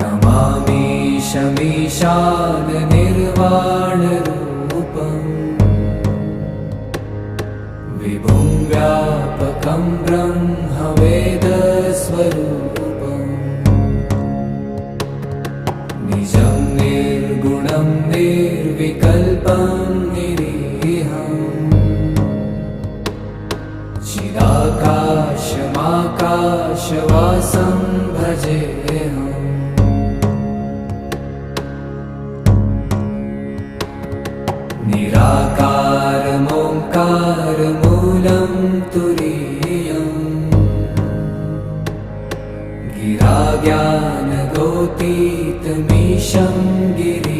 नमामि शमीशाननिर्वाणरूपम् विभुं व्यापकं ब्रह्मवेदस्वरूपम् निजं निर्गुणं निर्विकल्पं निरीहम् चिदाकाशमाकाशवासं भजेऽहम् निराकारमोङ्कारमूलं तुरीयम् गिराज्ञानगोतीतमीशं गिरि